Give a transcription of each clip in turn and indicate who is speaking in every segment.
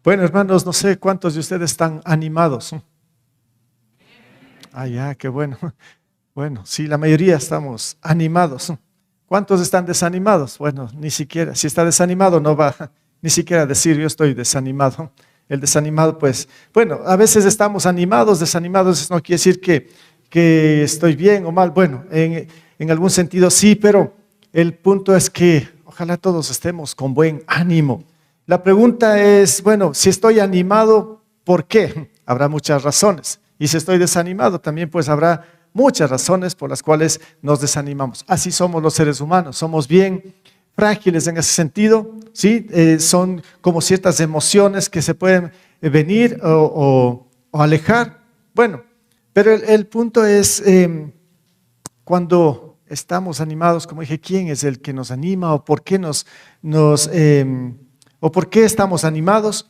Speaker 1: Bueno, hermanos, no sé cuántos de ustedes están animados. Ah, ya, qué bueno. Bueno, sí, la mayoría estamos animados. ¿Cuántos están desanimados? Bueno, ni siquiera. Si está desanimado, no va ni siquiera a decir yo estoy desanimado. El desanimado, pues, bueno, a veces estamos animados, desanimados, eso no quiere decir que estoy bien o mal. Bueno, en algún sentido sí, pero el punto es que ojalá todos estemos con buen ánimo. La pregunta es, bueno, si estoy animado, ¿por qué? Habrá muchas razones. Y si estoy desanimado, también pues habrá muchas razones por las cuales nos desanimamos. Así somos los seres humanos, somos bien frágiles en ese sentido, ¿sí? Son como ciertas emociones que se pueden venir o alejar. Bueno, pero el punto es cuando estamos animados, como dije, ¿quién es el que nos anima o por qué o por qué estamos animados?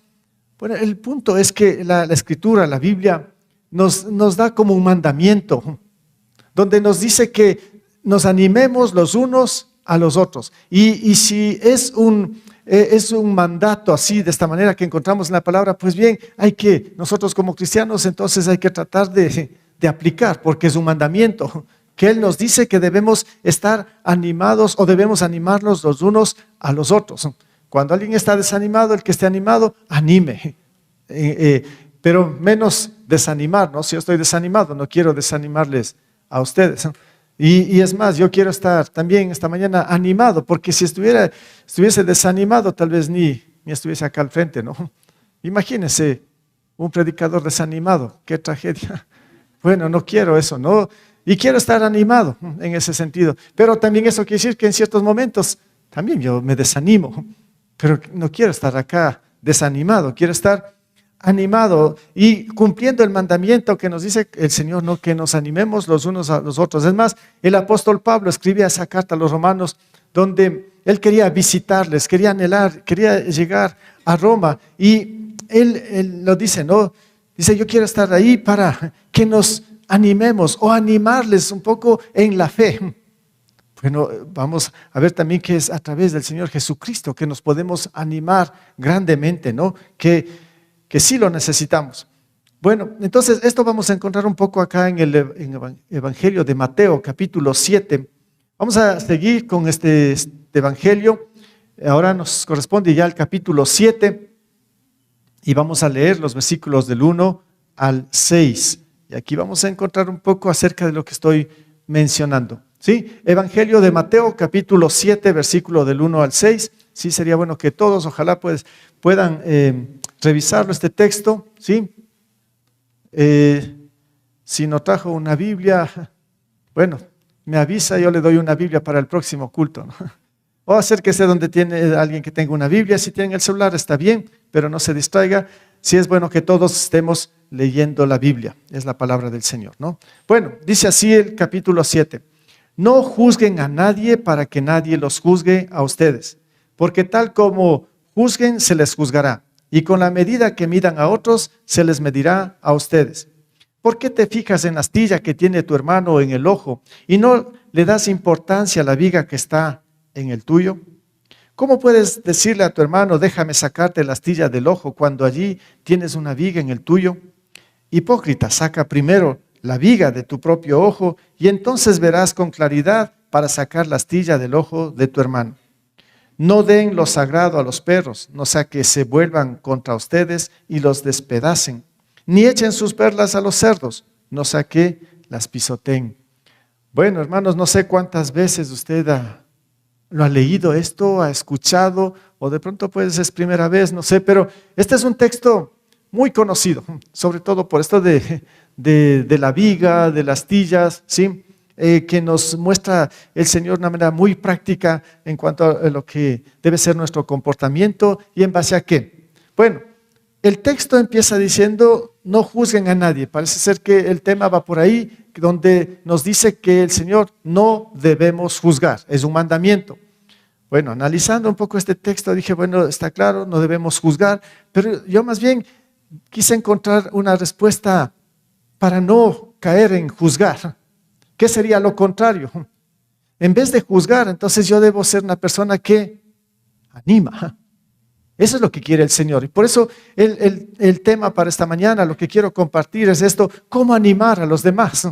Speaker 1: Bueno, el punto es que la Escritura, la Biblia, nos da como un mandamiento, donde nos dice que nos animemos los unos a los otros. Y si es un mandato así, de esta manera que encontramos en la palabra, pues bien, nosotros como cristianos, entonces hay que tratar de aplicar, porque es un mandamiento, que Él nos dice que debemos estar animados o debemos animarnos los unos a los otros. Cuando alguien está desanimado, el que esté animado, anime. Pero menos desanimar, ¿no? Si yo estoy desanimado, no quiero desanimarles a ustedes. Y es más, yo quiero estar también esta mañana animado, porque si estuviese desanimado, tal vez ni estuviese acá al frente, ¿no? Imagínense un predicador desanimado, qué tragedia. Bueno, no quiero eso, ¿no? Y quiero estar animado en ese sentido. Pero también eso quiere decir que en ciertos momentos también yo me desanimo. Pero no quiero estar acá desanimado, quiero estar animado y cumpliendo el mandamiento que nos dice el Señor, ¿no? Que nos animemos los unos a los otros. Es más, el apóstol Pablo escribía esa carta a los romanos donde él quería visitarles, quería anhelar, quería llegar a Roma y él lo dice, ¿no? Dice, yo quiero estar ahí para que nos animemos o animarles un poco en la fe. Bueno, vamos a ver también que es a través del Señor Jesucristo que nos podemos animar grandemente, ¿no? Que sí lo necesitamos. Bueno, entonces esto vamos a encontrar un poco acá en el Evangelio de Mateo, capítulo 7. Vamos a seguir con este Evangelio. Ahora nos corresponde ya al capítulo 7 y vamos a leer los versículos del 1 al 6. Y aquí vamos a encontrar un poco acerca de lo que estoy mencionando. ¿Sí? Evangelio de Mateo, capítulo 7, versículo del 1 al 6. Sí, sería bueno que todos, ojalá pues, puedan revisarlo este texto. ¿Sí? Si no trajo una Biblia, bueno, me avisa, yo le doy una Biblia para el próximo culto, ¿no? O acérquese donde tiene alguien que tenga una Biblia. Si tienen el celular está bien, pero no se distraiga. Sí es bueno que todos estemos leyendo la Biblia, es la palabra del Señor, ¿no? Bueno, dice así el capítulo 7. No juzguen a nadie para que nadie los juzgue a ustedes, porque tal como juzguen se les juzgará, y con la medida que midan a otros se les medirá a ustedes. ¿Por qué te fijas en la astilla que tiene tu hermano en el ojo y no le das importancia a la viga que está en el tuyo? ¿Cómo puedes decirle a tu hermano, déjame sacarte la astilla del ojo cuando allí tienes una viga en el tuyo? Hipócrita, saca primero la viga de tu propio ojo y entonces verás con claridad para sacar la astilla del ojo de tu hermano. No den lo sagrado a los perros, no sea que se vuelvan contra ustedes y los despedacen, ni echen sus perlas a los cerdos, no sea que las pisoteen. Bueno, hermanos, no sé cuántas veces usted lo ha leído esto, ha escuchado, o de pronto pues es primera vez, no sé, pero este es un texto muy conocido, sobre todo por esto de la viga, de las astillas, ¿sí? Que nos muestra el Señor de una manera muy práctica en cuanto a lo que debe ser nuestro comportamiento y en base a qué. Bueno, el texto empieza diciendo, no juzguen a nadie. Parece ser que el tema va por ahí, donde nos dice que el Señor no debemos juzgar, es un mandamiento. Bueno, analizando un poco este texto, dije, bueno, está claro, no debemos juzgar, pero yo más bien quise encontrar una respuesta para no caer en juzgar. ¿Qué sería lo contrario? En vez de juzgar, entonces yo debo ser una persona que anima. Eso es lo que quiere el Señor. Y por eso el tema para esta mañana, lo que quiero compartir es esto: cómo animar a los demás.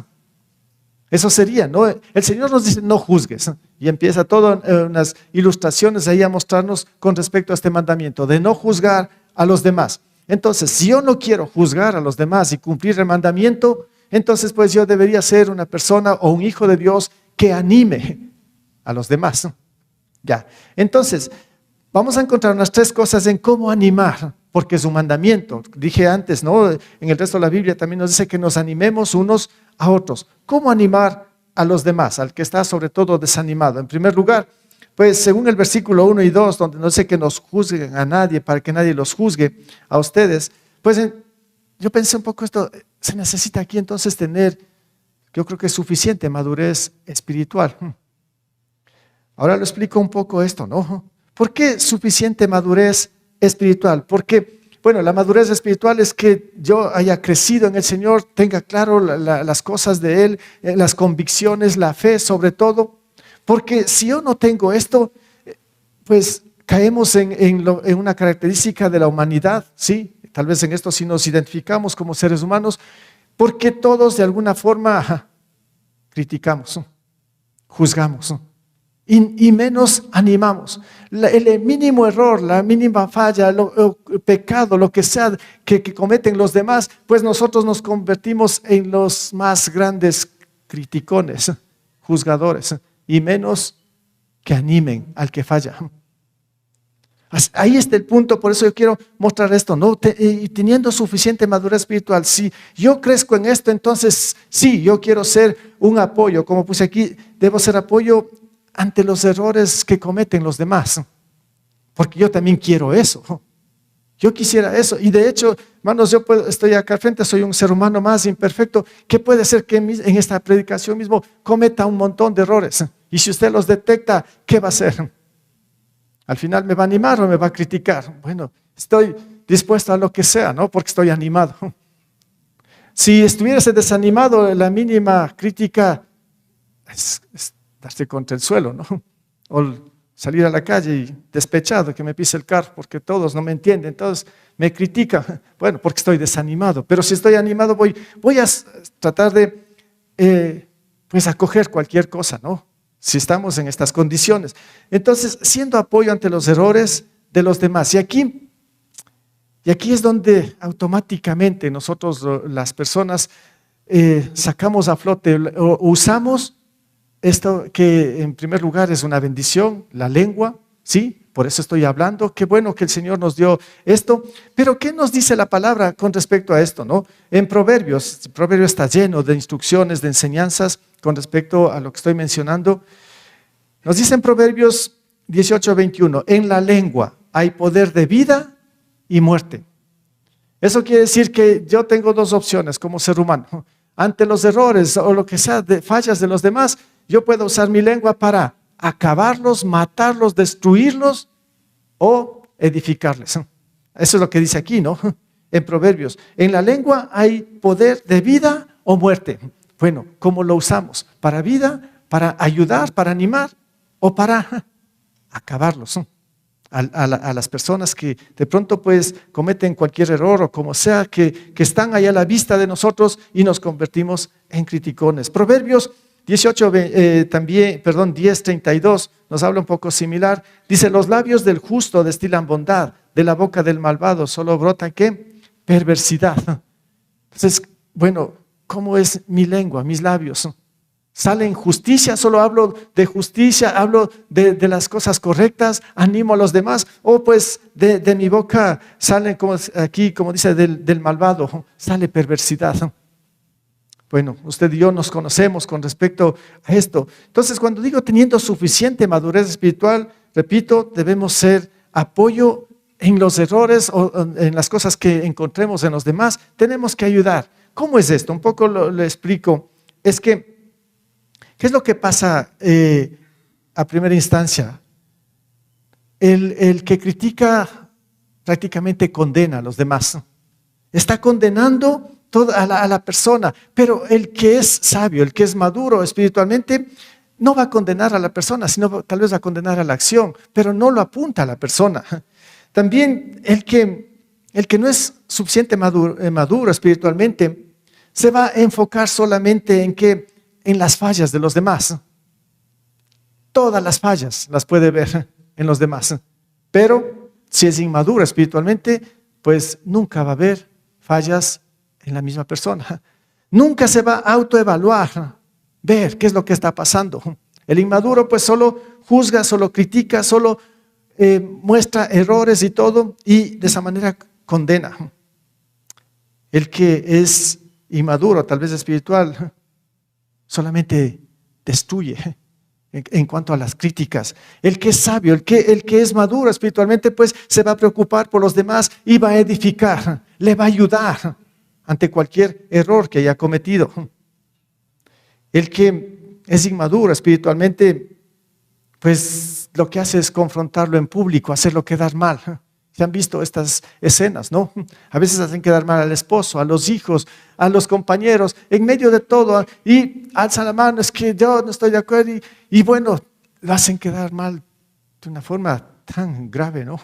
Speaker 1: Eso sería, ¿no? El Señor nos dice, no juzgues. Y empieza todo unas ilustraciones ahí a mostrarnos con respecto a este mandamiento de no juzgar a los demás. Entonces, si yo no quiero juzgar a los demás y cumplir el mandamiento, entonces pues yo debería ser una persona o un hijo de Dios que anime a los demás. Ya, entonces, vamos a encontrar unas 3 cosas en cómo animar, porque es un mandamiento. Dije antes, ¿no? En el resto de la Biblia también nos dice que nos animemos unos a otros. ¿Cómo animar a los demás, al que está sobre todo desanimado? En primer lugar, pues según el versículo 1 y 2, donde no dice que nos juzguen a nadie para que nadie los juzgue a ustedes, pues yo pensé un poco esto, se necesita aquí entonces tener, yo creo que suficiente madurez espiritual. Ahora lo explico un poco esto, ¿no? ¿Por qué suficiente madurez espiritual? Porque, bueno, la madurez espiritual es que yo haya crecido en el Señor, tenga claro las cosas de Él, las convicciones, la fe sobre todo. Porque si yo no tengo esto, pues caemos en una característica de la humanidad, ¿sí? Tal vez en esto sí nos identificamos como seres humanos, porque todos de alguna forma criticamos, juzgamos. Y menos animamos. El mínimo error, la mínima falla, el pecado, lo que sea que cometen los demás, pues nosotros nos convertimos en los más grandes criticones, juzgadores, y menos que animen al que falla. Ahí está el punto, por eso yo quiero mostrar esto, ¿no? Y teniendo suficiente madurez espiritual, si yo crezco en esto, entonces sí, yo quiero ser un apoyo, como puse aquí, debo ser apoyo ante los errores que cometen los demás, porque yo también quiero eso. Yo quisiera eso, y de hecho, hermanos, estoy acá al frente, soy un ser humano más imperfecto, que puede ser que en esta predicación mismo cometa un montón de errores, y si usted los detecta, ¿qué va a hacer? Al final me va a animar o me va a criticar. Bueno, estoy dispuesto a lo que sea, ¿no? Porque estoy animado. Si estuviese desanimado, la mínima crítica es darse contra el suelo, ¿no? O salir a la calle y despechado, que me pise el carro porque todos no me entienden, todos me critican. Bueno, porque estoy desanimado. Pero si estoy animado, voy a tratar de pues acoger cualquier cosa, ¿no? Si estamos en estas condiciones. Entonces, siendo apoyo ante los errores de los demás. Y aquí es donde automáticamente nosotros, las personas, sacamos a flote o usamos esto que en primer lugar es una bendición, la lengua, ¿sí? Por eso estoy hablando. Qué bueno que el Señor nos dio esto. Pero ¿qué nos dice la palabra con respecto a esto, no? En Proverbios, el Proverbio está lleno de instrucciones, de enseñanzas con respecto a lo que estoy mencionando. Nos dice en Proverbios 18:21, en la lengua hay poder de vida y muerte. Eso quiere decir que yo tengo 2 opciones como ser humano. Ante los errores o lo que sea de fallas de los demás, yo puedo usar mi lengua para acabarlos, matarlos, destruirlos o edificarles. Eso es lo que dice aquí, ¿no? En Proverbios. En la lengua hay poder de vida o muerte. Bueno, ¿cómo lo usamos? ¿Para vida? ¿Para ayudar? ¿Para animar? ¿O para acabarlos? A las personas que de pronto pues cometen cualquier error o como sea, que están ahí a la vista de nosotros y nos convertimos en criticones. Proverbios 10:32 nos habla un poco similar. Dice, los labios del justo destilan bondad, de la boca del malvado solo brota, ¿qué? Perversidad. Entonces, bueno, ¿cómo es mi lengua, mis labios? ¿Salen justicia? Solo hablo de justicia, hablo de las cosas correctas, animo a los demás, o pues de mi boca salen, como aquí, como dice, del malvado, sale perversidad. Bueno, usted y yo nos conocemos con respecto a esto. Entonces, cuando digo teniendo suficiente madurez espiritual, repito, debemos ser apoyo en los errores o en las cosas que encontremos en los demás. Tenemos que ayudar. ¿Cómo es esto? Un poco lo explico. Es que, ¿qué es lo que pasa a primera instancia? El que critica prácticamente condena a los demás. Está condenando a la persona, pero el que es sabio, el que es maduro espiritualmente, no va a condenar a la persona, sino tal vez va a condenar a la acción, pero no lo apunta a la persona. También el que no es suficiente maduro espiritualmente, se va a enfocar solamente en las fallas de los demás. Todas las fallas las puede ver en los demás. Pero si es inmaduro espiritualmente, pues nunca va a haber fallas en la misma persona. Nunca se va a autoevaluar, ver qué es lo que está pasando. El inmaduro pues solo juzga, solo critica, solo muestra errores y todo, y de esa manera condena. El que es inmaduro, tal vez espiritual, solamente destruye en cuanto a las críticas. El que es sabio, el que es maduro espiritualmente, pues se va a preocupar por los demás y va a edificar, le va a ayudar ante cualquier error que haya cometido. El que es inmaduro espiritualmente, pues lo que hace es confrontarlo en público, hacerlo quedar mal. Se han visto estas escenas, ¿no? A veces hacen quedar mal al esposo, a los hijos, a los compañeros, en medio de todo, y alzan la mano, es que yo no estoy de acuerdo, y bueno, lo hacen quedar mal de una forma tan grave, ¿no?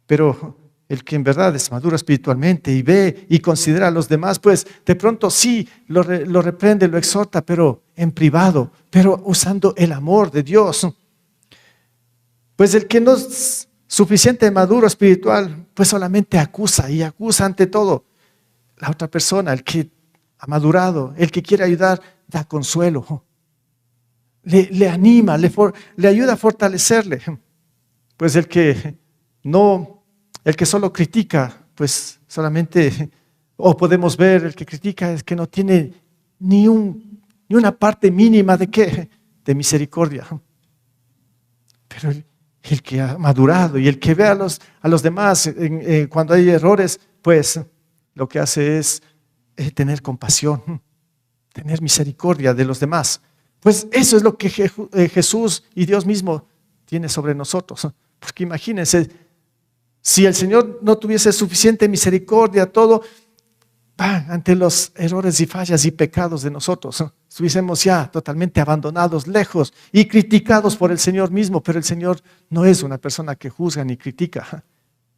Speaker 1: Pero el que en verdad es maduro espiritualmente y ve y considera a los demás, pues de pronto sí lo reprende, lo exhorta, pero en privado, pero usando el amor de Dios. Pues el que no es suficiente maduro espiritual, pues solamente acusa y acusa ante todo. La otra persona, el que ha madurado, el que quiere ayudar, da consuelo, le anima, le ayuda a fortalecerle. Pues el que solo critica, pues solamente, o podemos ver, el que critica es que no tiene ni una parte mínima de misericordia. Pero el que ha madurado y el que ve a los demás cuando hay errores, pues lo que hace es tener compasión, tener misericordia de los demás. Pues eso es lo que Jesús y Dios mismo tiene sobre nosotros. Porque imagínense, si el Señor no tuviese suficiente misericordia, todo, ante los errores y fallas y pecados de nosotros, estuviésemos ya totalmente abandonados, lejos y criticados por el Señor mismo. Pero el Señor no es una persona que juzga ni critica.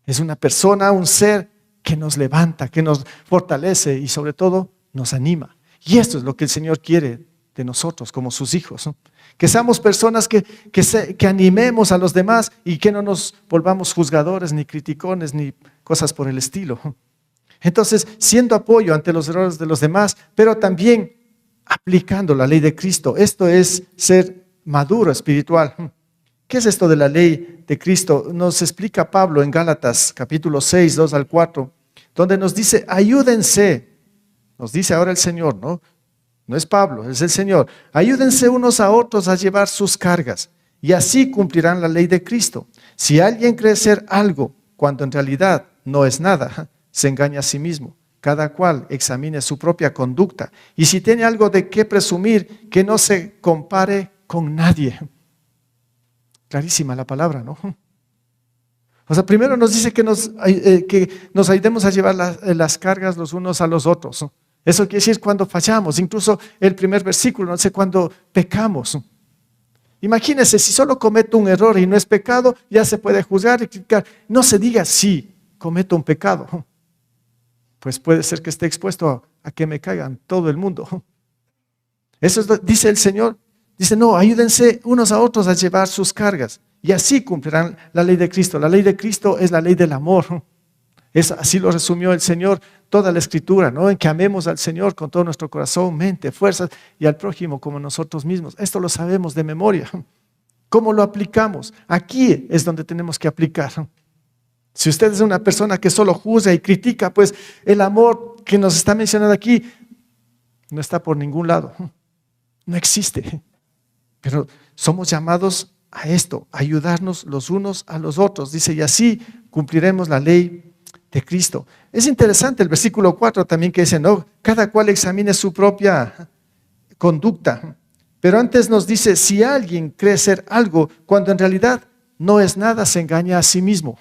Speaker 1: Es una persona, un ser que nos levanta, que nos fortalece y sobre todo nos anima. Y esto es lo que el Señor quiere de nosotros como sus hijos, ¿no? Que seamos personas que animemos a los demás y que no nos volvamos juzgadores, ni criticones, ni cosas por el estilo. Entonces, siendo apoyo ante los errores de los demás, pero también aplicando la ley de Cristo. Esto es ser maduro espiritual. ¿Qué es esto de la ley de Cristo? Nos explica Pablo en Gálatas capítulo 6, 2 al 4, donde nos dice, ayúdense. Nos dice ahora el Señor, ¿no? No es Pablo, es el Señor. Ayúdense unos a otros a llevar sus cargas y así cumplirán la ley de Cristo. Si alguien cree ser algo cuando en realidad no es nada, se engaña a sí mismo. Cada cual examine su propia conducta y si tiene algo de qué presumir, que no se compare con nadie. Clarísima la palabra, ¿no? O sea, primero nos dice que nos ayudemos a llevar las cargas los unos a los otros, ¿no? Eso quiere decir cuando fallamos, incluso el primer versículo, no sé, cuando pecamos. Imagínense, si solo cometo un error y no es pecado, ya se puede juzgar y criticar. No se diga si cometo un pecado, pues puede ser que esté expuesto a que me caigan todo el mundo. Eso dice el Señor. Dice, no, ayúdense unos a otros a llevar sus cargas y así cumplirán la ley de Cristo. La ley de Cristo es la ley del amor. Así lo resumió el Señor toda la Escritura, ¿no? En que amemos al Señor con todo nuestro corazón, mente, fuerzas y al prójimo como nosotros mismos. Esto lo sabemos de memoria. ¿Cómo lo aplicamos? Aquí es donde tenemos que aplicar. Si usted es una persona que solo juzga y critica, pues el amor que nos está mencionando aquí no está por ningún lado. No existe. Pero somos llamados a esto, a ayudarnos los unos a los otros. Dice, y así cumpliremos la ley de Cristo. Es interesante el versículo 4 también que dice, no, cada cual examine su propia conducta. Pero antes nos dice, si alguien cree ser algo, cuando en realidad no es nada, se engaña a sí mismo.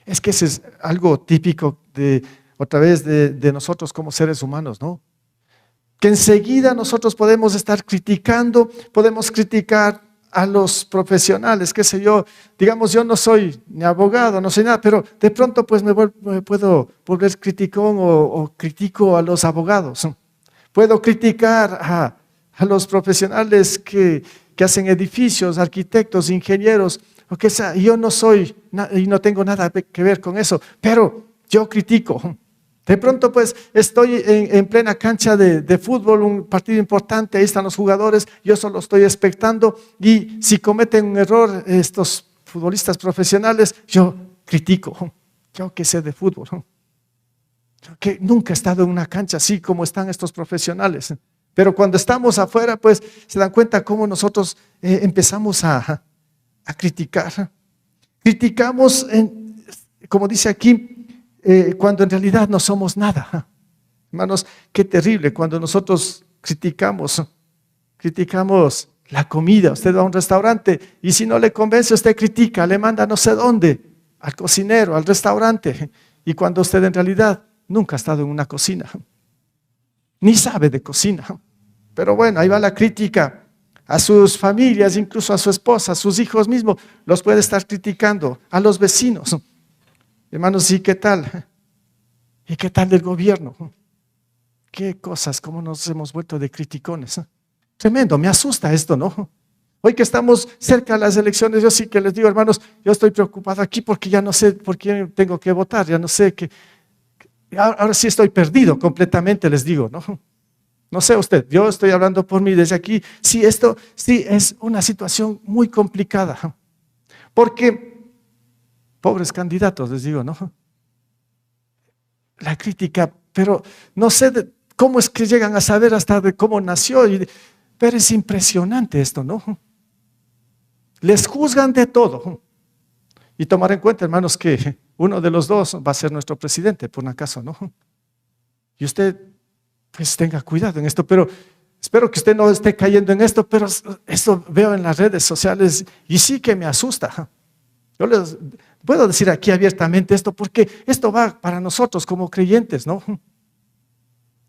Speaker 1: Es que ese es algo típico otra vez de nosotros como seres humanos, ¿no? Que enseguida nosotros podemos estar criticando, podemos criticar a los profesionales, qué sé yo, digamos, yo no soy ni abogado, no soy nada, pero de pronto pues me puedo volver criticón o critico a los abogados. Puedo criticar a los profesionales que hacen edificios, arquitectos, ingenieros, o que sea, yo no soy y no tengo nada que ver con eso, pero yo critico. De pronto pues estoy en plena cancha de fútbol, un partido importante, ahí están los jugadores, yo solo estoy expectando y si cometen un error estos futbolistas profesionales, yo critico. Yo que sé de fútbol, yo que nunca he estado en una cancha así como están estos profesionales, pero cuando estamos afuera pues se dan cuenta cómo nosotros empezamos a criticar. Criticamos, como dice aquí, cuando en realidad no somos nada. Hermanos, qué terrible cuando nosotros criticamos la comida. Usted va a un restaurante y si no le convence, usted critica, le manda no sé dónde, al cocinero, al restaurante. Y cuando usted en realidad nunca ha estado en una cocina, ni sabe de cocina. Pero bueno, ahí va la crítica a sus familias, incluso a su esposa, a sus hijos mismos, los puede estar criticando, a los vecinos. Hermanos, ¿y qué tal? ¿Y qué tal del gobierno? ¿Qué cosas? ¿Cómo nos hemos vuelto de criticones? Tremendo, me asusta esto, ¿no? Hoy que estamos cerca de las elecciones, yo sí que les digo, hermanos, yo estoy preocupado aquí porque ya no sé por quién tengo que votar, ya no sé qué. Ahora sí estoy perdido completamente, les digo, ¿no? No sé usted, yo estoy hablando por mí desde aquí. Sí, esto sí es una situación muy complicada, porque pobres candidatos, les digo, ¿no? La crítica, pero no sé cómo es que llegan a saber hasta de cómo nació, pero es impresionante esto, ¿no? Les juzgan de todo. Y tomar en cuenta, hermanos, que uno de los dos va a ser nuestro presidente, por un acaso, ¿no? Y usted, pues tenga cuidado en esto, pero espero que usted no esté cayendo en esto, pero esto veo en las redes sociales y sí que me asusta. Yo les puedo decir aquí abiertamente esto porque esto va para nosotros como creyentes, ¿no?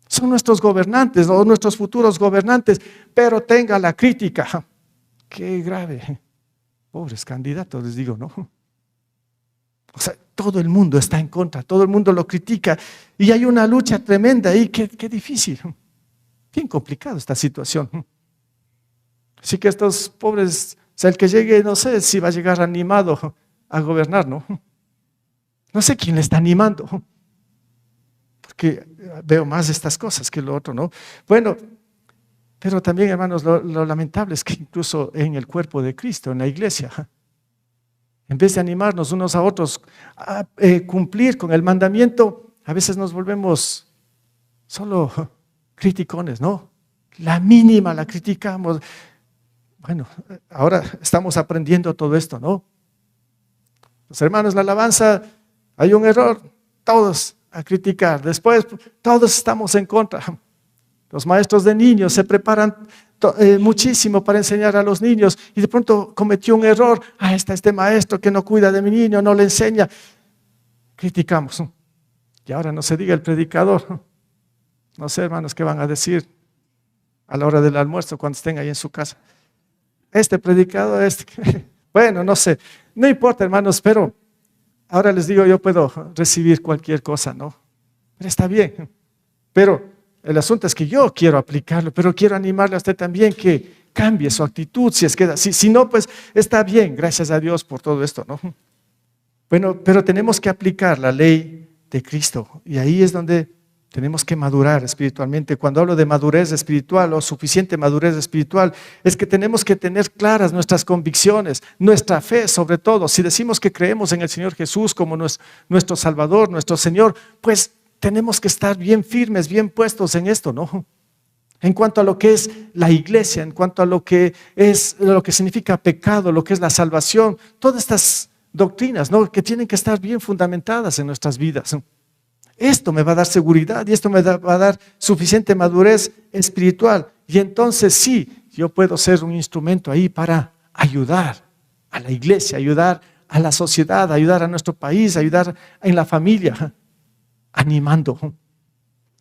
Speaker 1: Son nuestros gobernantes o nuestros futuros gobernantes, pero tenga la crítica. Qué grave. Pobres candidatos, les digo, ¿no? O sea, todo el mundo está en contra, todo el mundo lo critica y hay una lucha tremenda ahí, qué difícil, bien complicado esta situación. Así que estos pobres, o sea, el que llegue, no sé si va a llegar animado a gobernar, ¿no? No sé quién le está animando, porque veo más estas cosas que lo otro, ¿no? Bueno, pero también, hermanos, lo lamentable es que incluso en el cuerpo de Cristo, en la iglesia, en vez de animarnos unos a otros a cumplir con el mandamiento, a veces nos volvemos solo criticones, ¿no? La mínima la criticamos. Bueno, ahora estamos aprendiendo todo esto, ¿no? Los hermanos, la alabanza, hay un error, todos a criticar. Después, todos estamos en contra. Los maestros de niños se preparan muchísimo para enseñar a los niños y de pronto cometió un error. Está este maestro que no cuida de mi niño, no le enseña. Criticamos. Y ahora no se diga el predicador. No sé, hermanos, qué van a decir a la hora del almuerzo cuando estén ahí en su casa. Este predicador, bueno, no sé, no importa, hermanos, pero ahora les digo, yo puedo recibir cualquier cosa, ¿no? Pero está bien. Pero el asunto es que yo quiero aplicarlo, pero quiero animarle a usted también que cambie su actitud, si es que si no, pues está bien, gracias a Dios por todo esto, ¿no? Bueno, pero tenemos que aplicar la ley de Cristo y ahí es donde tenemos que madurar espiritualmente. Cuando hablo de madurez espiritual o suficiente madurez espiritual, es que tenemos que tener claras nuestras convicciones, nuestra fe sobre todo. Si decimos que creemos en el Señor Jesús como nuestro Salvador, nuestro Señor, pues tenemos que estar bien firmes, bien puestos en esto, ¿no? En cuanto a lo que es la iglesia, en cuanto a lo que significa pecado, lo que es la salvación, todas estas doctrinas, ¿no? Que tienen que estar bien fundamentadas en nuestras vidas. Esto me va a dar seguridad y esto me va a dar suficiente madurez espiritual. Y entonces sí, yo puedo ser un instrumento ahí para ayudar a la iglesia, ayudar a la sociedad, ayudar a nuestro país, ayudar en la familia, animando.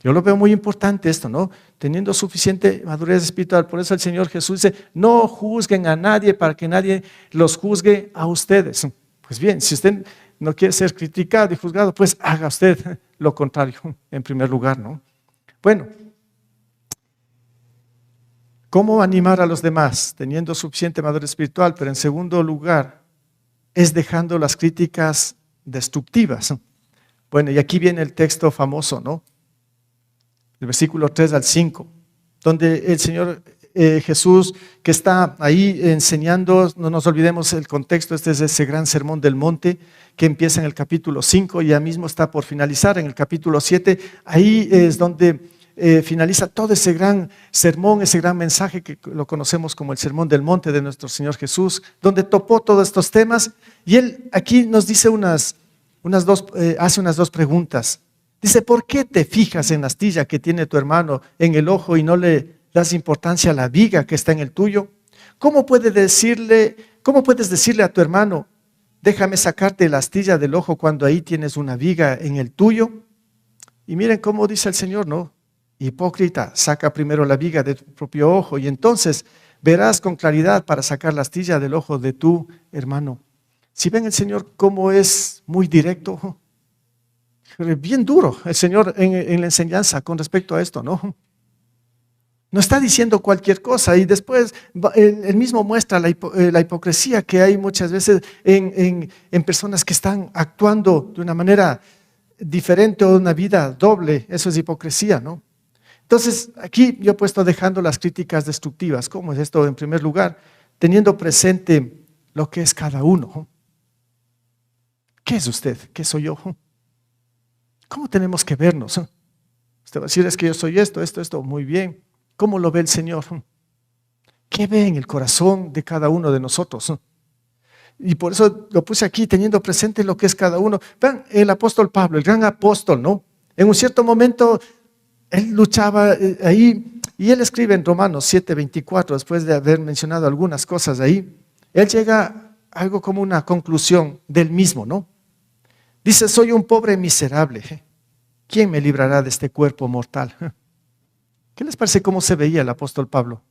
Speaker 1: Yo lo veo muy importante esto, ¿no? Teniendo suficiente madurez espiritual. Por eso el Señor Jesús dice, no juzguen a nadie para que nadie los juzgue a ustedes. Pues bien, si usted no quiere ser criticado y juzgado, pues haga usted lo contrario, en primer lugar, ¿no? Bueno, ¿cómo animar a los demás? Teniendo suficiente madurez espiritual, pero en segundo lugar, es dejando las críticas destructivas. Bueno, y aquí viene el texto famoso, ¿no? El versículo 3 al 5, donde el Señor Jesús, que está ahí enseñando, no nos olvidemos el contexto, este es ese gran sermón del monte que empieza en el capítulo 5 y ya mismo está por finalizar en el capítulo 7, ahí es donde finaliza todo ese gran sermón, ese gran mensaje que lo conocemos como el sermón del monte de nuestro Señor Jesús, donde topó todos estos temas y Él aquí nos dice hace unas dos preguntas. Dice, ¿por qué te fijas en la astilla que tiene tu hermano en el ojo y no le das importancia a la viga que está en el tuyo? ¿Cómo puedes decirle a tu hermano, déjame sacarte la astilla del ojo cuando ahí tienes una viga en el tuyo? Y miren cómo dice el Señor, ¿no? Hipócrita, saca primero la viga de tu propio ojo y entonces verás con claridad para sacar la astilla del ojo de tu hermano. Si ven el Señor cómo es muy directo, bien duro el Señor en la enseñanza con respecto a esto, ¿no? No está diciendo cualquier cosa y después él mismo muestra la hipocresía que hay muchas veces en personas que están actuando de una manera diferente o de una vida doble. Eso es hipocresía, ¿no? Entonces, aquí yo he puesto dejando las críticas destructivas. ¿Cómo es esto? En primer lugar, teniendo presente lo que es cada uno. ¿Qué es usted? ¿Qué soy yo? ¿Cómo tenemos que vernos? Usted va a decir, es que yo soy esto. Muy bien. ¿Cómo lo ve el Señor? ¿Qué ve en el corazón de cada uno de nosotros? Y por eso lo puse aquí, teniendo presente lo que es cada uno. Vean, el apóstol Pablo, el gran apóstol, ¿no? En un cierto momento, él luchaba ahí, y él escribe en Romanos 7:24, después de haber mencionado algunas cosas ahí, él llega a algo como una conclusión del mismo, ¿no? Dice, soy un pobre miserable. ¿Quién me librará de este cuerpo mortal? ¿Qué les parece cómo se veía el apóstol Pablo?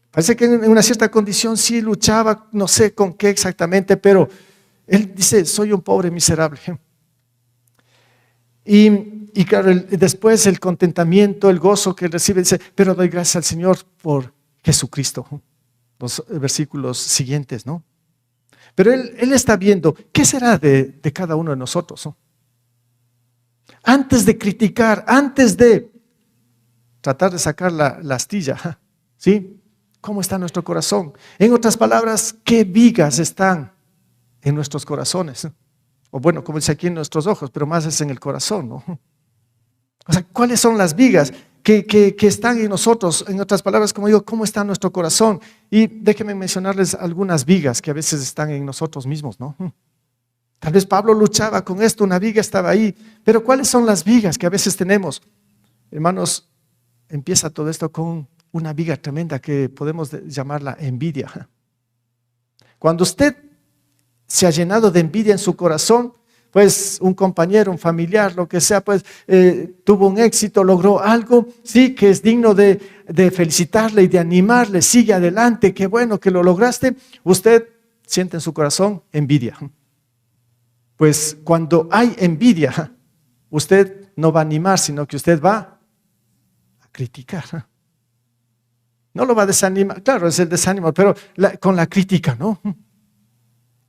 Speaker 1: Parece que en una cierta condición sí luchaba, no sé con qué exactamente, pero él dice, soy un pobre miserable. Y claro, después el contentamiento, el gozo que él recibe, dice, pero doy gracias al Señor por Jesucristo. Los versículos siguientes, ¿no? Pero él está viendo, ¿qué será de cada uno de nosotros? ¿No? Antes de criticar, antes de tratar de sacar la astilla, ¿sí? ¿Cómo está nuestro corazón? En otras palabras, ¿qué vigas están en nuestros corazones? O bueno, como dice aquí, en nuestros ojos, pero más es en el corazón, ¿no? O sea, ¿cuáles son las vigas que están en nosotros? En otras palabras, como digo, ¿cómo está nuestro corazón? Y déjenme mencionarles algunas vigas que a veces están en nosotros mismos, ¿no? Tal vez Pablo luchaba con esto, una viga estaba ahí, pero ¿cuáles son las vigas que a veces tenemos? Hermanos, empieza todo esto con una viga tremenda que podemos llamarla envidia. Cuando usted se ha llenado de envidia en su corazón, pues un compañero, un familiar, lo que sea, pues tuvo un éxito, logró algo, sí, que es digno de felicitarle y de animarle, sigue adelante, qué bueno que lo lograste, usted siente en su corazón envidia. Pues cuando hay envidia, usted no va a animar, sino que usted va a criticar. No lo va a desanimar, claro, es el desánimo, pero con la crítica, ¿no?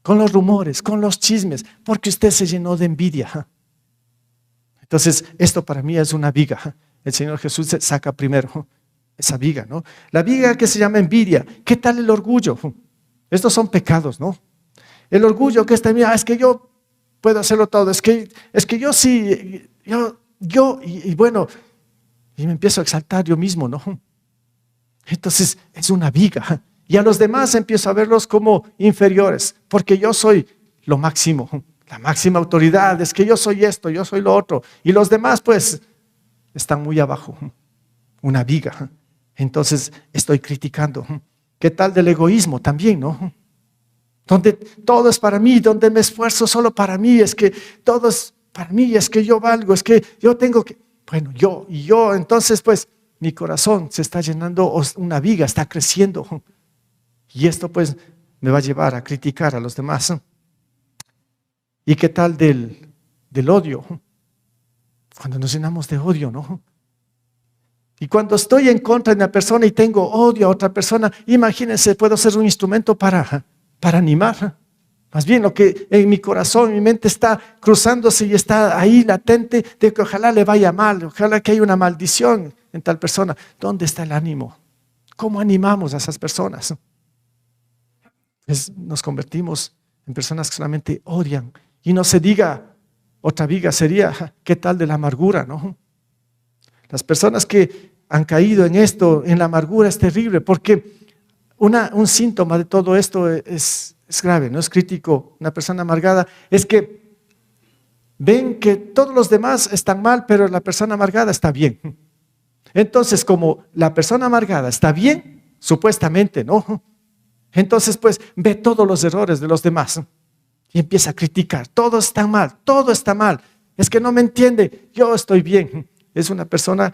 Speaker 1: Con los rumores, con los chismes, porque usted se llenó de envidia. Entonces, esto para mí es una viga. El Señor Jesús saca primero esa viga, ¿no? La viga que se llama envidia. ¿Qué tal el orgullo? Estos son pecados, ¿no? El orgullo que está, mira, es que yo puedo hacerlo todo, es que yo sí, y bueno, y me empiezo a exaltar yo mismo, ¿no? Entonces, es una viga. Y a los demás empiezo a verlos como inferiores, porque yo soy lo máximo, la máxima autoridad, es que yo soy esto, yo soy lo otro. Y los demás pues están muy abajo, una viga. Entonces estoy criticando. ¿Qué tal del egoísmo también, no? Donde todo es para mí, donde me esfuerzo solo para mí, es que todo es para mí, es que yo valgo, es que yo tengo que... Bueno, entonces pues mi corazón se está llenando, una viga está creciendo. Y esto pues me va a llevar a criticar a los demás. ¿Y qué tal del odio? Cuando nos llenamos de odio, ¿no? Y cuando estoy en contra de una persona y tengo odio a otra persona, imagínense, puedo ser un instrumento para animar. Más bien lo que en mi corazón, en mi mente está cruzándose y está ahí latente de que ojalá le vaya mal, ojalá que haya una maldición en tal persona. ¿Dónde está el ánimo? ¿Cómo animamos a esas personas? Nos convertimos en personas que solamente odian. Y no se diga, otra viga sería, ¿qué tal de la amargura, no? Las personas que han caído en esto, en la amargura, es terrible, porque un síntoma de todo esto es grave, no es crítico. Una persona amargada es que ven que todos los demás están mal, pero la persona amargada está bien. Entonces, como la persona amargada está bien, supuestamente, ¿no? Entonces, pues, ve todos los errores de los demás y empieza a criticar. Todo está mal, todo está mal. Es que no me entiende, yo estoy bien. Es una persona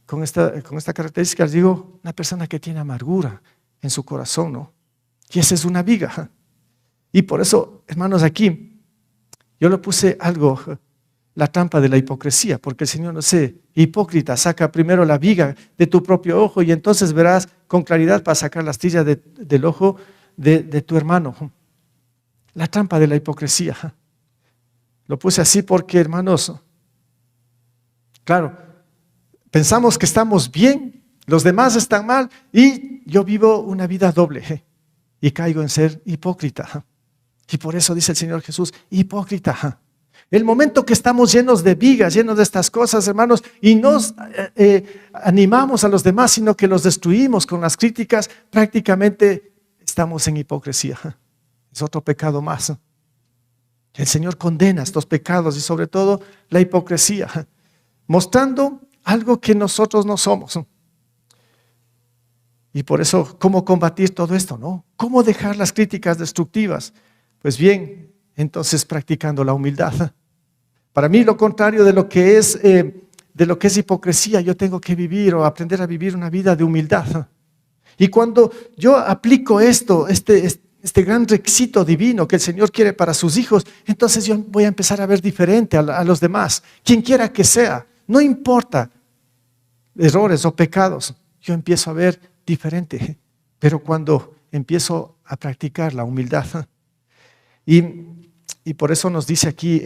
Speaker 1: con esta característica, les digo, una persona que tiene amargura en su corazón, ¿no? Y esa es una viga. Y por eso, hermanos, aquí yo le puse algo, la trampa de la hipocresía, porque el Señor no dice, hipócrita, saca primero la viga de tu propio ojo y entonces verás con claridad para sacar la astilla del ojo de tu hermano. La trampa de la hipocresía. Lo puse así porque, hermanos, claro, pensamos que estamos bien, los demás están mal y yo vivo una vida doble y caigo en ser hipócrita. Y por eso dice el Señor Jesús, hipócrita. El momento que estamos llenos de vigas, llenos de estas cosas, hermanos, y nos animamos a los demás, sino que los destruimos con las críticas, prácticamente estamos en hipocresía. Es otro pecado más. El Señor condena estos pecados y sobre todo la hipocresía, mostrando algo que nosotros no somos. Y por eso, ¿cómo combatir todo esto, no? ¿Cómo dejar las críticas destructivas? Pues bien, entonces practicando la humildad. Para mí lo contrario de lo que es hipocresía, yo tengo que vivir o aprender a vivir una vida de humildad. Y cuando yo aplico este gran requisito divino que el Señor quiere para sus hijos, entonces yo voy a empezar a ver diferente a los demás, quien quiera que sea, no importa errores o pecados, yo empiezo a ver diferente. Pero cuando empiezo a practicar la humildad, y por eso nos dice aquí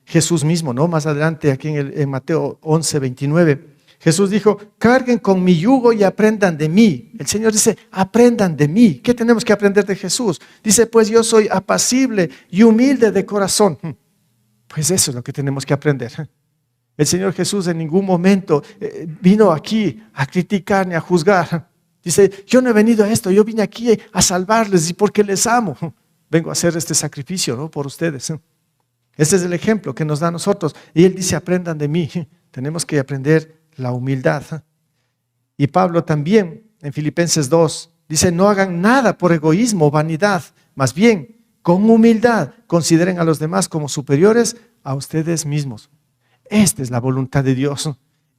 Speaker 1: Jesús mismo, ¿no? Más adelante aquí en Mateo 11, 29, Jesús dijo, carguen con mi yugo y aprendan de mí. El Señor dice, aprendan de mí. ¿Qué tenemos que aprender de Jesús? Dice, pues yo soy apacible y humilde de corazón. Pues eso es lo que tenemos que aprender. El Señor Jesús en ningún momento vino aquí a criticar ni a juzgar. Dice, yo no he venido a esto, yo vine aquí a salvarles y porque les amo. Vengo a hacer este sacrificio, ¿no? Por ustedes. Este es el ejemplo que nos da a nosotros. Y Él dice, aprendan de mí. Tenemos que aprender la humildad. Y Pablo también, en Filipenses 2, dice, no hagan nada por egoísmo o vanidad. Más bien, con humildad, consideren a los demás como superiores a ustedes mismos. Esta es la voluntad de Dios.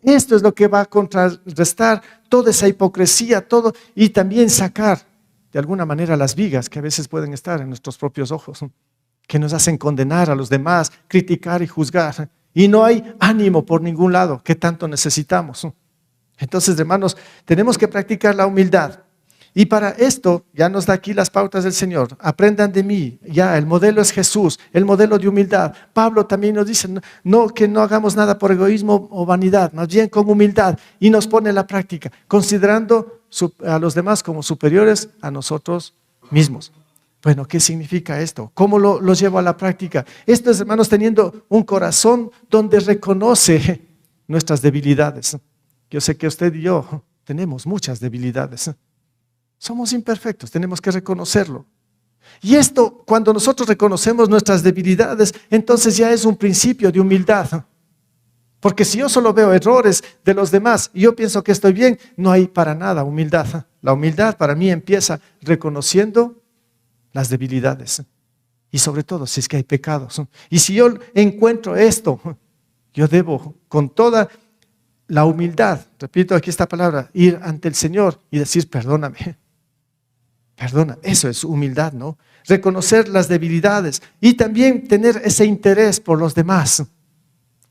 Speaker 1: Esto es lo que va a contrarrestar toda esa hipocresía, todo, y también sacar de alguna manera las vigas que a veces pueden estar en nuestros propios ojos, que nos hacen condenar a los demás, criticar y juzgar. Y no hay ánimo por ningún lado que tanto necesitamos. Entonces, hermanos, tenemos que practicar la humildad. Y para esto ya nos da aquí las pautas del Señor. Aprendan de mí. Ya, el modelo es Jesús, el modelo de humildad. Pablo también nos dice que no hagamos nada por egoísmo o vanidad, más bien con humildad. Y nos pone la práctica, considerando a los demás como superiores a nosotros mismos. Bueno, ¿qué significa esto? ¿Cómo lo llevo a la práctica? Esto es, hermanos, teniendo un corazón donde reconoce nuestras debilidades. Yo sé que usted y yo tenemos muchas debilidades. Somos imperfectos, tenemos que reconocerlo. Y esto, cuando nosotros reconocemos nuestras debilidades, entonces ya es un principio de humildad. Porque si yo solo veo errores de los demás y yo pienso que estoy bien, no hay para nada humildad. La humildad para mí empieza reconociendo las debilidades. Y sobre todo si es que hay pecados. Y si yo encuentro esto, yo debo con toda la humildad, repito aquí esta palabra, ir ante el Señor y decir perdóname. Perdona, eso es humildad, ¿no? Reconocer las debilidades y también tener ese interés por los demás.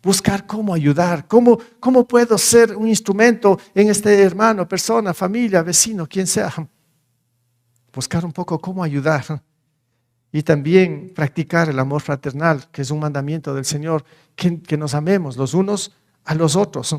Speaker 1: Buscar cómo ayudar, cómo puedo ser un instrumento en este hermano, persona, familia, vecino, quien sea. Buscar un poco cómo ayudar. Y también practicar el amor fraternal, que es un mandamiento del Señor, que nos amemos los unos a los otros.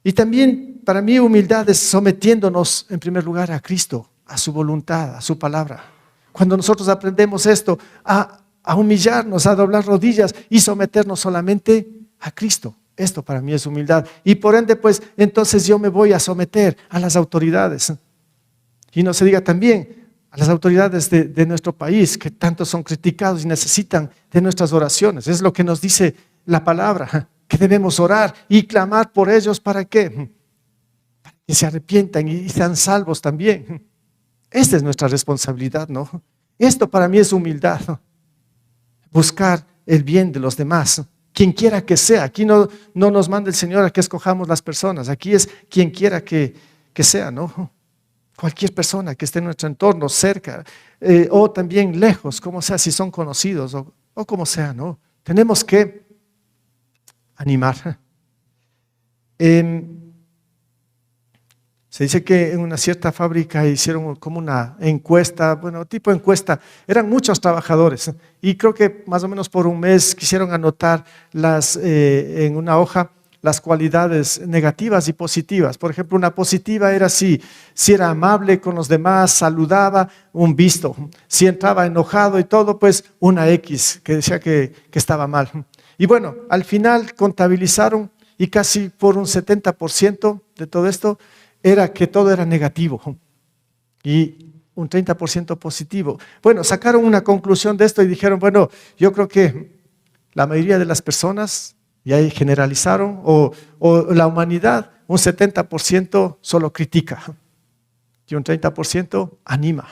Speaker 1: Y también para mí humildad es sometiéndonos en primer lugar a Cristo, a su voluntad, a su palabra. Cuando nosotros aprendemos esto, a humillarnos, a doblar rodillas y someternos solamente a Cristo. Esto para mí es humildad. Y por ende, pues, entonces yo me voy a someter a las autoridades. Y no se diga también a las autoridades de nuestro país, que tanto son criticados y necesitan de nuestras oraciones. Es lo que nos dice la palabra, que debemos orar y clamar por ellos. ¿Para qué? Para que se arrepientan y sean salvos también. Esta es nuestra responsabilidad, ¿no? Esto para mí es humildad. Buscar el bien de los demás, quien quiera que sea. Aquí no nos manda el Señor a que escojamos las personas. Aquí es quien quiera que sea, ¿no? Cualquier persona que esté en nuestro entorno, cerca, o también lejos, como sea, si son conocidos o como sea, ¿no? Tenemos que animar. Se dice que en una cierta fábrica hicieron como una encuesta, bueno, tipo encuesta, eran muchos trabajadores y creo que más o menos por un mes quisieron anotar en una hoja las cualidades negativas y positivas. Por ejemplo, una positiva era si era amable con los demás, saludaba, un visto. Si entraba enojado y todo, pues una X que decía que estaba mal. Y bueno, al final contabilizaron y casi por un 70% de todo esto era que todo era negativo y un 30% positivo. Bueno, sacaron una conclusión de esto y dijeron, bueno, yo creo que la mayoría de las personas, y ahí generalizaron, o la humanidad, un 70% solo critica y un 30% anima.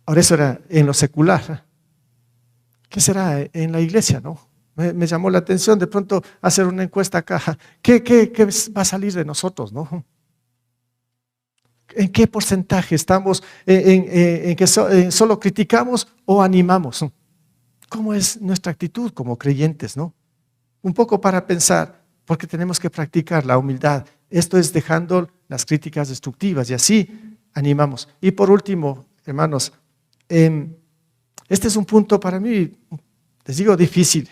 Speaker 1: Ahora eso era en lo secular. ¿Qué será en la iglesia, no? Me llamó la atención de pronto hacer una encuesta acá. ¿Qué va a salir de nosotros, no? ¿En qué porcentaje estamos en que solo criticamos o animamos? ¿Cómo es nuestra actitud como creyentes, no? Un poco para pensar, porque tenemos que practicar la humildad. Esto es dejando las críticas destructivas y así animamos. Y por último, hermanos, este es un punto para mí, les digo, difícil.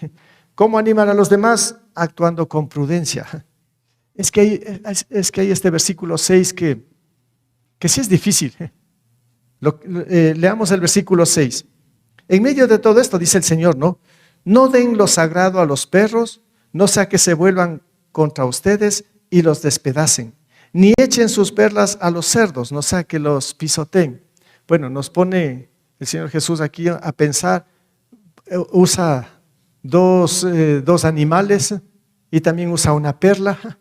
Speaker 1: ¿Cómo animar a los demás? Actuando con prudencia. Es que hay este versículo 6 que sí es difícil. Leamos el versículo 6. En medio de todo esto dice el Señor, ¿no? No den lo sagrado a los perros, no sea que se vuelvan contra ustedes y los despedacen. Ni echen sus perlas a los cerdos, no sea que los pisoteen. Bueno, nos pone el Señor Jesús aquí a pensar, usa dos animales y también usa una perla.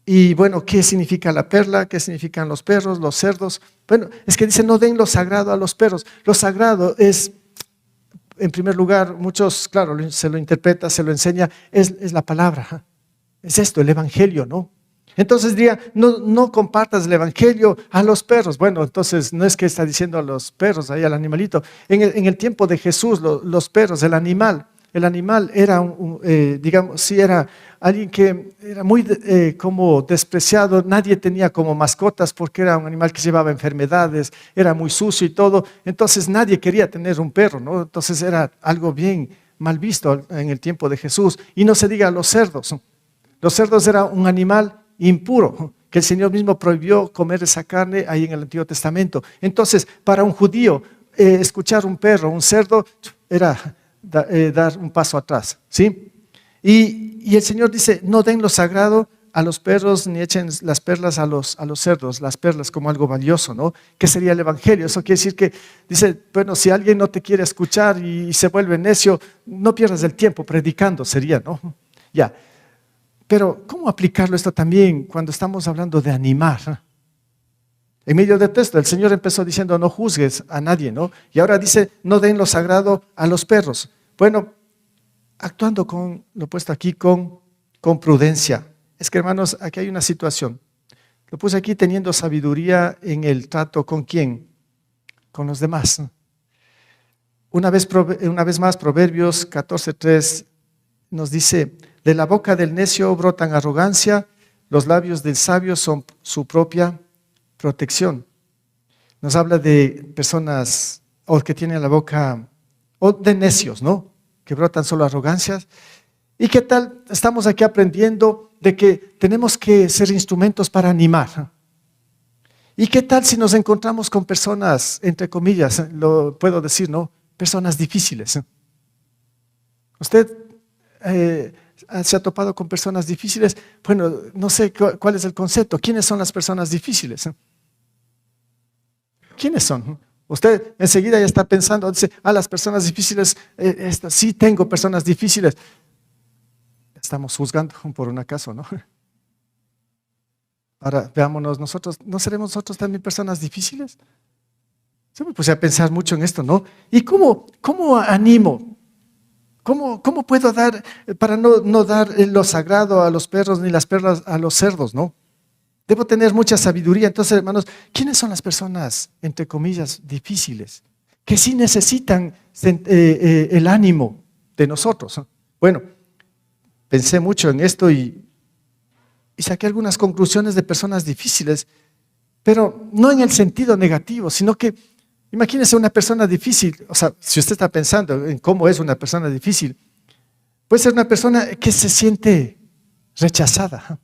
Speaker 1: Y bueno, ¿qué significa la perla? ¿Qué significan los perros, los cerdos? Bueno, es que dice no den lo sagrado a los perros. Lo sagrado es, en primer lugar, muchos, claro, se lo interpreta, se lo enseña, es la palabra. Es esto, el evangelio, ¿no? Entonces diría, no compartas el evangelio a los perros. Bueno, entonces no es que está diciendo a los perros, ahí al animalito. En el tiempo de Jesús, los perros, el animal era, digamos, sí era alguien que era muy como despreciado. Nadie tenía como mascotas porque era un animal que llevaba enfermedades, era muy sucio y todo. Entonces nadie quería tener un perro, ¿no? Entonces era algo bien mal visto en el tiempo de Jesús. Y no se diga los cerdos. Los cerdos era un animal impuro, que el Señor mismo prohibió comer esa carne ahí en el Antiguo Testamento. Entonces, para un judío, escuchar un perro, un cerdo, era dar un paso atrás, ¿sí? Y el Señor dice, no den lo sagrado a los perros, ni echen las perlas a los cerdos, las perlas como algo valioso, ¿no? ¿Qué sería el evangelio? Eso quiere decir que, dice, bueno, si alguien no te quiere escuchar y se vuelve necio, no pierdas el tiempo predicando, sería, ¿no? Ya. Pero, ¿cómo aplicarlo esto también cuando estamos hablando de animar? En medio del texto, el Señor empezó diciendo, no juzgues a nadie, ¿no? Y ahora dice, no den lo sagrado a los perros. Bueno, actuando lo he puesto aquí, con prudencia. Es que, hermanos, aquí hay una situación. Lo puse aquí: teniendo sabiduría en el trato ¿con quién? Con los demás. Una vez más, Proverbios 14:3 nos dice: de la boca del necio brotan arrogancia, los labios del sabio son su propia protección. Nos habla de personas o que tienen la boca, o de necios, ¿no? Que brotan solo arrogancias. ¿Y qué tal? Estamos aquí aprendiendo de que tenemos que ser instrumentos para animar. ¿Y qué tal si nos encontramos con personas, entre comillas, lo puedo decir, ¿no? Personas difíciles. ¿Usted se ha topado con personas difíciles? Bueno, no sé cuál es el concepto. ¿Quiénes son las personas difíciles? ¿Quiénes son? Usted enseguida ya está pensando, dice: las personas difíciles, sí tengo personas difíciles. Estamos juzgando por un acaso, ¿no? Ahora veámonos nosotros, ¿no seremos nosotros también personas difíciles? Yo me puse a pensar mucho en esto, ¿no? ¿Y cómo animo? ¿Cómo puedo dar, para no dar lo sagrado a los perros ni las perlas a los cerdos, ¿no? Debo tener mucha sabiduría. Entonces, hermanos, ¿quiénes son las personas, entre comillas, difíciles? Que sí necesitan el ánimo de nosotros. Bueno, pensé mucho en esto y saqué algunas conclusiones de personas difíciles, pero no en el sentido negativo, sino que imagínese una persona difícil. O sea, si usted está pensando en cómo es una persona difícil, puede ser una persona que se siente rechazada,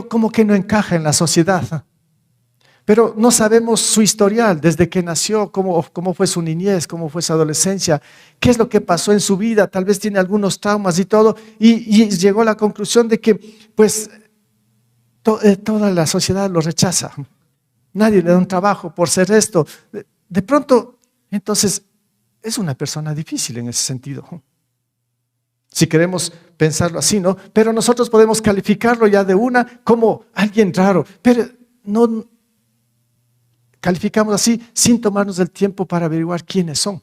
Speaker 1: como que no encaja en la sociedad, pero no sabemos su historial, desde que nació, cómo fue su niñez, cómo fue su adolescencia, qué es lo que pasó en su vida. Tal vez tiene algunos traumas y todo, y llegó a la conclusión de que pues toda la sociedad lo rechaza. Nadie le da un trabajo por ser esto. De pronto, entonces, es una persona difícil en ese sentido. Si queremos pensarlo así, ¿no? Pero nosotros podemos calificarlo ya de una como alguien raro, pero no calificamos así sin tomarnos el tiempo para averiguar quiénes son.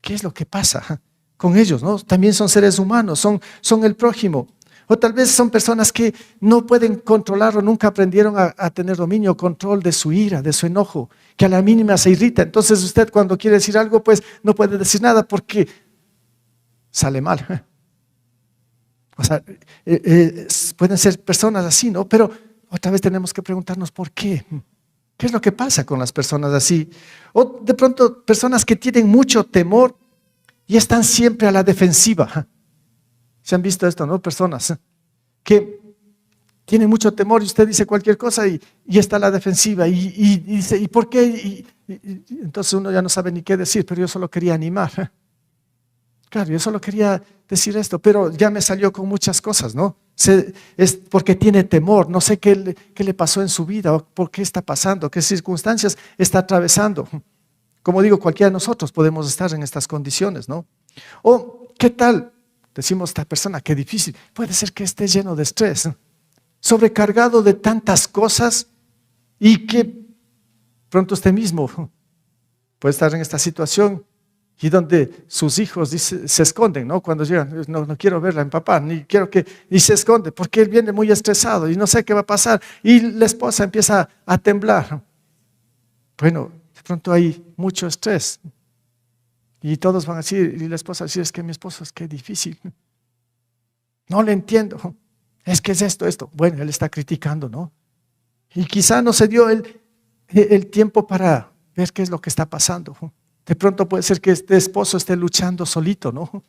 Speaker 1: ¿Qué es lo que pasa con ellos, ¿no? También son seres humanos, son el prójimo. O tal vez son personas que no pueden controlar o nunca aprendieron a tener dominio o control de su ira, de su enojo, que a la mínima se irrita. Entonces usted, cuando quiere decir algo, pues no puede decir nada porque sale mal. O sea, pueden ser personas así, ¿no? Pero otra vez tenemos que preguntarnos por qué. ¿Qué es lo que pasa con las personas así? O de pronto personas que tienen mucho temor y están siempre a la defensiva. ¿Se han visto esto, no? Personas que tienen mucho temor y usted dice cualquier cosa y está a la defensiva y dice: ¿y por qué? Y entonces uno ya no sabe ni qué decir, pero yo solo quería animar. Claro, yo solo quería decir esto, pero ya me salió con muchas cosas, ¿no? Es porque tiene temor, no sé qué le pasó en su vida, o por qué está pasando, qué circunstancias está atravesando. Como digo, cualquiera de nosotros podemos estar en estas condiciones, ¿no? O, ¿qué tal? Decimos: esta persona, qué difícil. Puede ser que esté lleno de estrés, sobrecargado de tantas cosas, y que pronto usted mismo puede estar en esta situación y donde sus hijos se esconden, ¿no? Cuando llegan: no quiero verla en papá, y se esconde porque él viene muy estresado y no sé qué va a pasar, y la esposa empieza a temblar. Bueno, de pronto hay mucho estrés y todos van a decir, y la esposa va a decir: es que mi esposo es que difícil, no le entiendo, es que es esto. Bueno, él está criticando, ¿no? Y quizá no se dio el tiempo para ver qué es lo que está pasando. De pronto puede ser que este esposo esté luchando solito, ¿no?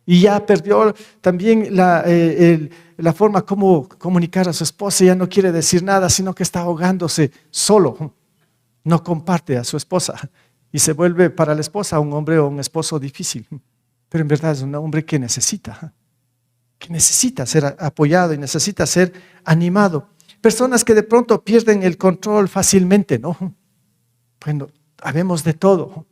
Speaker 1: Y ya perdió también la forma como comunicar a su esposa. Ya no quiere decir nada, sino que está ahogándose solo. No comparte a su esposa y se vuelve para la esposa un hombre o un esposo difícil. Pero en verdad es un hombre que necesita ser apoyado y necesita ser animado. Personas que de pronto pierden el control fácilmente, ¿no? Bueno, habemos de todo,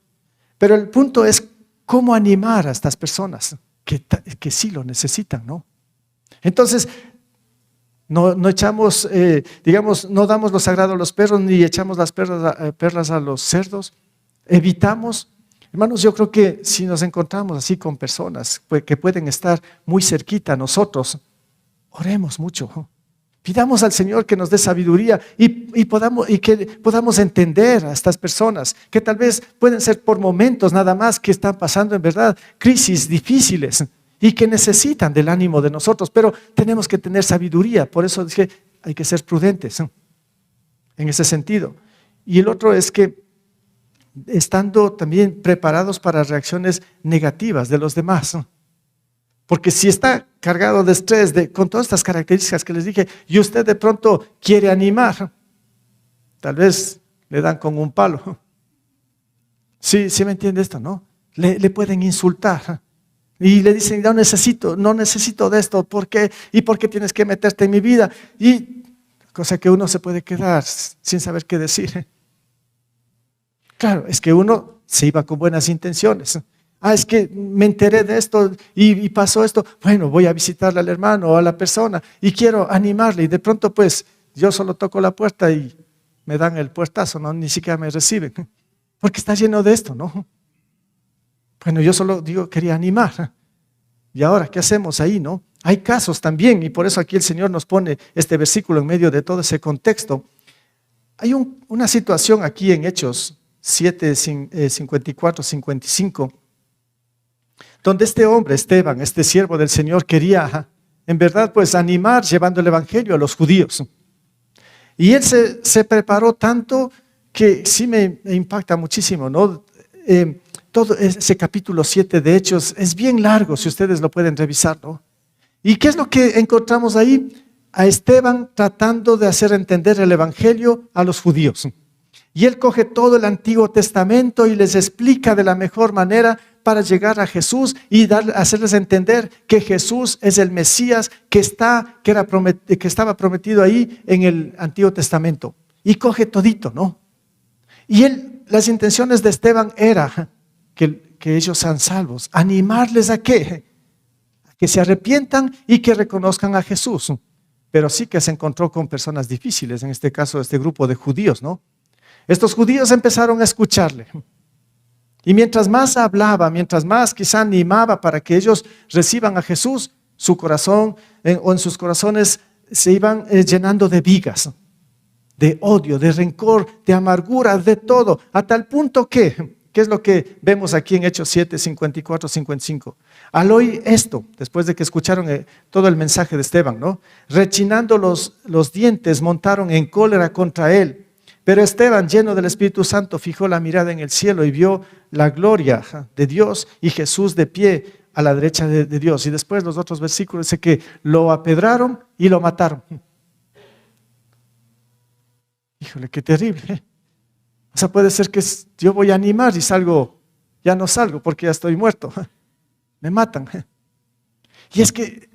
Speaker 1: pero el punto es cómo animar a estas personas que sí lo necesitan, ¿no? Entonces, no echamos, no damos lo sagrado a los perros ni echamos las perlas a los cerdos. Evitamos. Hermanos, yo creo que si nos encontramos así con personas que pueden estar muy cerquita a nosotros, oremos mucho. Pidamos al Señor que nos dé sabiduría y que podamos entender a estas personas que tal vez pueden ser por momentos nada más que están pasando en verdad crisis difíciles y que necesitan del ánimo de nosotros, pero tenemos que tener sabiduría. Por eso dije, hay que ser prudentes en ese sentido. Y el otro es que estando también preparados para reacciones negativas de los demás. Porque si está cargado de estrés, con todas estas características que les dije, y usted de pronto quiere animar, tal vez le dan con un palo. Sí me entiende esto, ¿no? Le pueden insultar. Y le dicen, no necesito de esto, ¿por qué? ¿Y por qué tienes que meterte en mi vida? Y cosa que uno se puede quedar sin saber qué decir. Claro, es que uno se iba con buenas intenciones. Es que me enteré de esto y pasó esto. Bueno, voy a visitarle al hermano o a la persona y quiero animarle. Y de pronto pues yo solo toco la puerta y me dan el puertazo, ¿no? Ni siquiera me reciben. Porque está lleno de esto, ¿no? Bueno, yo solo quería animar. ¿Y ahora qué hacemos ahí, no? Hay casos también, y por eso aquí el Señor nos pone este versículo en medio de todo ese contexto. Hay una situación aquí en Hechos 7, 54, 55, donde este hombre, Esteban, este siervo del Señor, quería en verdad pues animar llevando el evangelio a los judíos. Y él se preparó tanto que sí me impacta muchísimo, ¿no? Todo ese capítulo 7 de Hechos es bien largo, si ustedes lo pueden revisar, ¿no? ¿Y qué es lo que encontramos ahí? A Esteban tratando de hacer entender el evangelio a los judíos. Y él coge todo el Antiguo Testamento y les explica de la mejor manera para llegar a Jesús y hacerles entender que Jesús es el Mesías que estaba prometido ahí en el Antiguo Testamento. Y coge todito, ¿no? Y las intenciones de Esteban era que ellos sean salvos, animarles a que se arrepientan y que reconozcan a Jesús. Pero sí que se encontró con personas difíciles, en este caso este grupo de judíos, ¿no? Estos judíos empezaron a escucharle. Y mientras más hablaba, mientras más quizá animaba para que ellos reciban a Jesús, su corazón o en sus corazones se iban llenando de vigas, de odio, de rencor, de amargura, de todo, a tal punto que, ¿qué es lo que vemos aquí en Hechos 7, 54, 55? Al oír esto, después de que escucharon todo el mensaje de Esteban, ¿no? Rechinando los dientes, montaron en cólera contra él. Pero Esteban, lleno del Espíritu Santo, fijó la mirada en el cielo y vio la gloria de Dios y Jesús de pie a la derecha de Dios. Y después los otros versículos dice que lo apedraron y lo mataron. Híjole, qué terrible. O sea, puede ser que yo voy a animar y ya no salgo porque ya estoy muerto. Me matan. Y es que,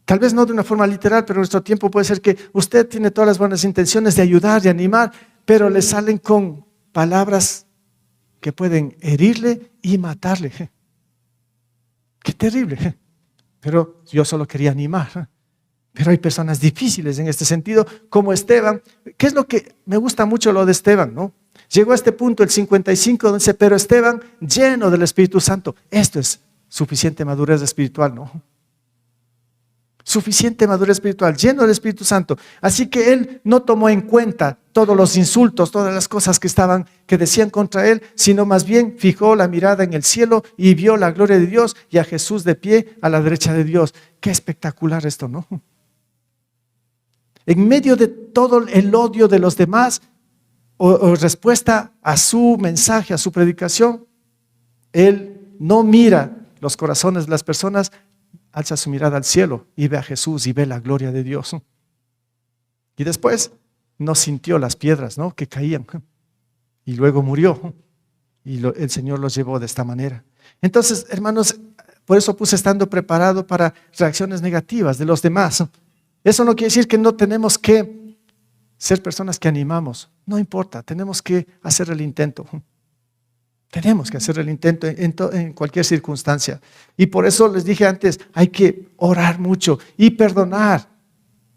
Speaker 1: tal vez no de una forma literal, pero en nuestro tiempo puede ser que usted tiene todas las buenas intenciones de ayudar, de animar, pero le salen con palabras que pueden herirle y matarle. Qué terrible. Pero yo solo quería animar. Pero hay personas difíciles en este sentido, como Esteban. ¿Qué es lo que me gusta mucho lo de Esteban, no? Llegó a este punto, el 55, donde dice, pero Esteban, lleno del Espíritu Santo. Esto es suficiente madurez espiritual, ¿no? Suficiente madurez espiritual, lleno del Espíritu Santo. Así que él no tomó en cuenta todos los insultos, todas las cosas que decían contra él, sino más bien fijó la mirada en el cielo y vio la gloria de Dios y a Jesús de pie a la derecha de Dios. Qué espectacular esto, ¿no? En medio de todo el odio de los demás, o respuesta a su mensaje, a su predicación, él no mira los corazones de las personas, alza su mirada al cielo y ve a Jesús y ve la gloria de Dios. Y después no sintió las piedras, ¿no?, que caían. Y luego murió. Y el Señor los llevó de esta manera. Entonces, hermanos, por eso puse estando preparado para reacciones negativas de los demás. Eso no quiere decir que no tenemos que ser personas que animamos. No importa, tenemos que hacer el intento. Tenemos que hacer el intento en cualquier circunstancia. Y por eso les dije antes, hay que orar mucho y perdonar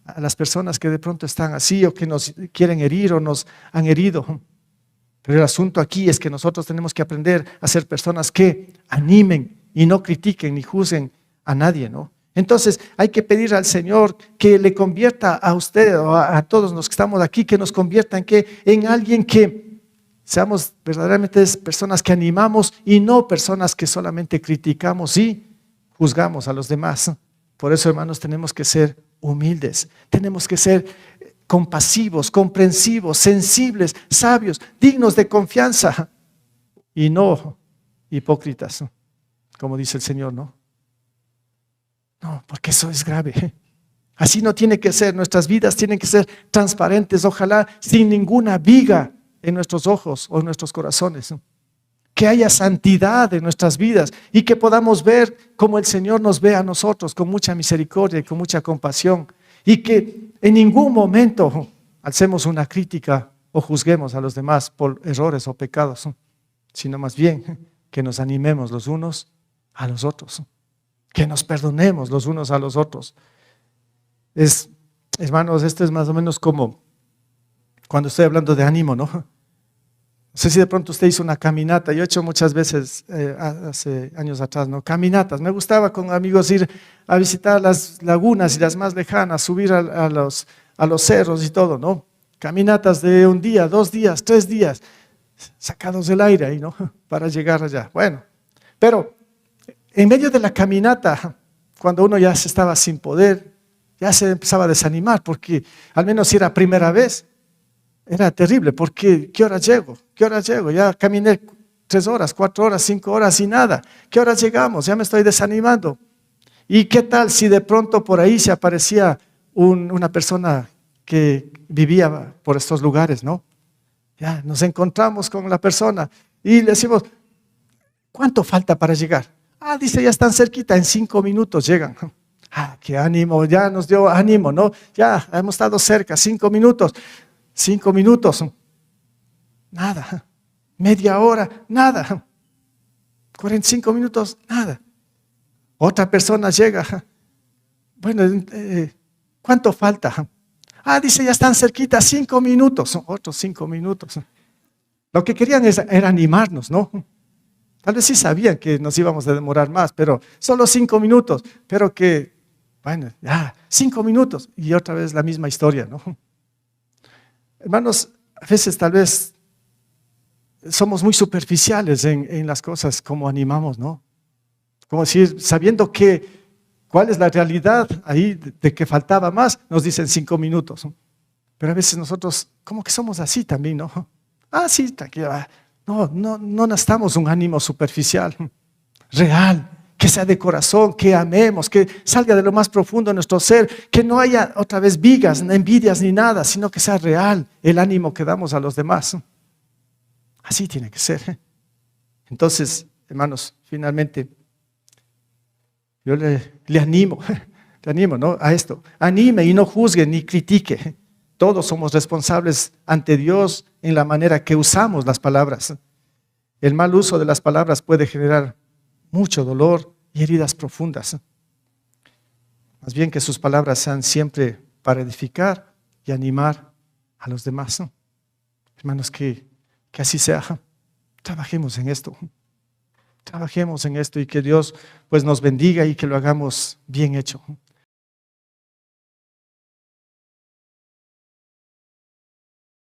Speaker 1: a las personas que de pronto están así o que nos quieren herir o nos han herido. Pero el asunto aquí es que nosotros tenemos que aprender a ser personas que animen y no critiquen ni juzguen a nadie, ¿no? Entonces hay que pedir al Señor que le convierta a usted o a todos los que estamos aquí, que nos convierta en alguien que seamos verdaderamente personas que animamos y no personas que solamente criticamos y juzgamos a los demás. Por eso, hermanos, tenemos que ser humildes, tenemos que ser compasivos, comprensivos, sensibles, sabios, dignos de confianza y no hipócritas, como dice el Señor, ¿no? No, porque eso es grave. Así no tiene que ser. Nuestras vidas tienen que ser transparentes, ojalá sin ninguna viga en nuestros ojos o en nuestros corazones. Que haya santidad en nuestras vidas y que podamos ver como el Señor nos ve a nosotros, con mucha misericordia y con mucha compasión. Y que en ningún momento alcemos una crítica o juzguemos a los demás por errores o pecados, sino más bien que nos animemos los unos a los otros. Que nos perdonemos los unos a los otros. Hermanos, esto es más o menos como cuando estoy hablando de ánimo, ¿no? No sé si de pronto usted hizo una caminata. Yo he hecho muchas veces, hace años atrás, ¿no? Caminatas. Me gustaba con amigos ir a visitar las lagunas y las más lejanas, subir a los cerros y todo, ¿no? Caminatas de un día, 2 días, 3 días, sacados del aire ahí, ¿no? Para llegar allá. Bueno, pero en medio de la caminata, cuando uno ya se estaba sin poder, ya se empezaba a desanimar, porque al menos si era primera vez, era terrible, porque ¿qué hora llego? ¿Qué hora llego? Ya caminé 3 horas, 4 horas, 5 horas y nada. ¿Qué hora llegamos? Ya me estoy desanimando. ¿Y qué tal si de pronto por ahí se aparecía una persona que vivía por estos lugares, ¿no? Ya nos encontramos con la persona y le decimos, ¿cuánto falta para llegar? Dice, ya están cerquita, en 5 minutos llegan. Qué ánimo, ya nos dio ánimo, ¿no? Ya hemos estado cerca, 5 minutos. 5 minutos, nada. Media hora, nada. 45 minutos, nada. Otra persona llega. Bueno, ¿cuánto falta? Dice, ya están cerquita, 5 minutos. Otros 5 minutos. Lo que querían era animarnos, ¿no? Tal vez sí sabían que nos íbamos a demorar más, pero solo 5 minutos. Pero que, bueno, ya, 5 minutos. Y otra vez la misma historia, ¿no? Hermanos, a veces tal vez somos muy superficiales en las cosas como animamos, ¿no? Como decir, sabiendo cuál es la realidad ahí de que faltaba más, nos dicen 5 minutos. Pero a veces nosotros como que somos así también, ¿no? Sí, tranquilo. No necesitamos un ánimo superficial, real, que sea de corazón, que amemos, que salga de lo más profundo de nuestro ser, que no haya otra vez vigas, envidias ni nada, sino que sea real el ánimo que damos a los demás. Así tiene que ser. Entonces, hermanos, finalmente, yo le animo, ¿no? A esto. Anime y no juzgue ni critique. Todos somos responsables ante Dios en la manera que usamos las palabras. El mal uso de las palabras puede generar mucho dolor y heridas profundas. Más bien que sus palabras sean siempre para edificar y animar a los demás. Hermanos, que así sea. Trabajemos en esto. Trabajemos en esto y que Dios pues nos bendiga y que lo hagamos bien hecho.